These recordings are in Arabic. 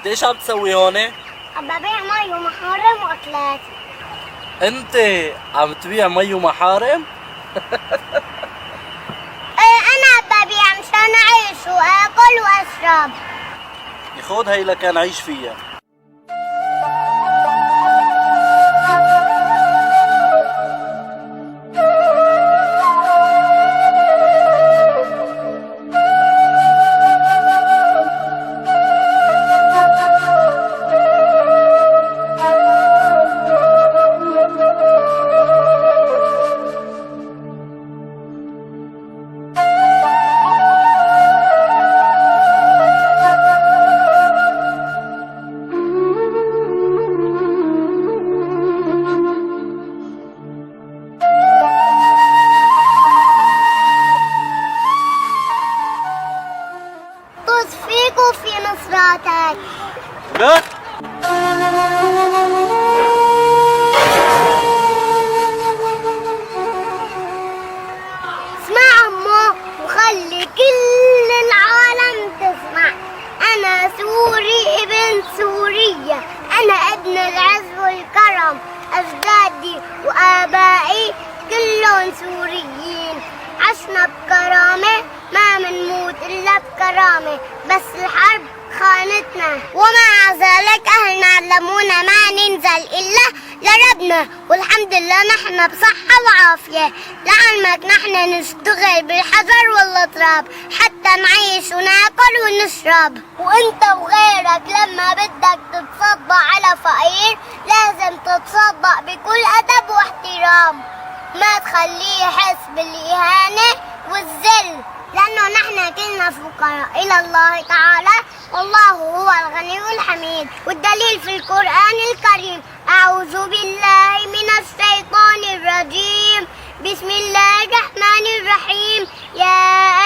ايش عم تسوي هون؟ عم ببيع مي ومحارم واكلات. انت عم تبيع مي ومحارم؟ ايه انا عم ببيع مشان اعيش واكل واشرب. خود هي لكان عيش فيها. طز فيك وفي نصراتك. لا اسمع عمو وخلي كل العالم تسمع. انا سوري ابن سوريا، انا ابن العز والكرم. اجدادي وابائي كلهم سوريين. عشنا بكرامة ما منموت الا بكرامة، بس الحرب خانتنا ومع ذلك اهلنا علمونا ما ننزل الا لربنا، والحمد لله نحن بصحة وعافية. لعلمك نحن نشتغل بالحجر والتراب حتى نعيش وناكل ونشرب. وانت وغيرك لما بدك تتصدق على فقير لازم تتصدق بكل ادب واحترام، ما تخليه يحس بالاهانة والذل، لانه نحن كلنا فقراء الى الله تعالى، والله هو الغني الحميد. والدليل في القرآن الكريم: أعوذ بالله من الشيطان الرجيم، بسم الله الرحمن الرحيم، يا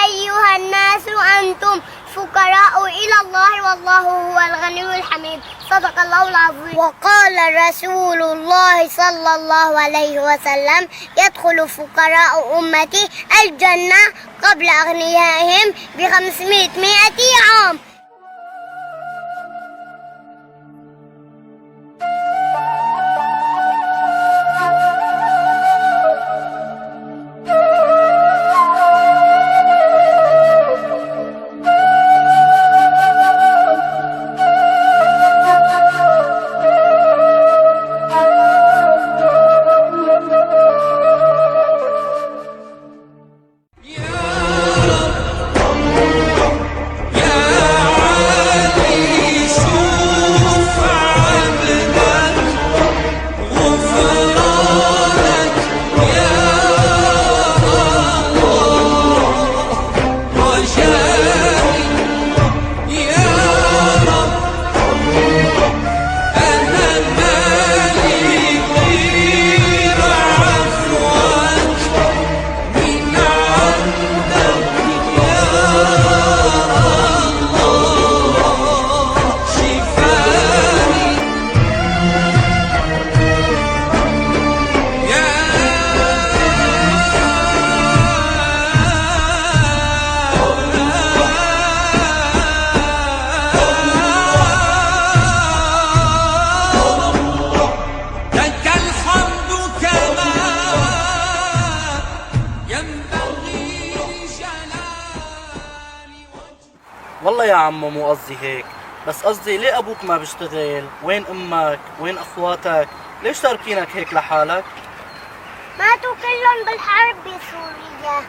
أيها الناس أنتم فقراء إلى الله والله هو الغني الحميد. صدق الله العظيم. وقال رسول الله صلى الله عليه وسلم: يدخل فقراء أمتي الجنة قبل أغنيائهم ب500 عام. والله يا عمو مو قصدي هيك، بس قصدي ليه ابوك ما بيشتغل؟ وين امك؟ وين اخواتك؟ ليش تاركينك هيك لحالك؟ ماتوا كلهم بالحرب بسوريا.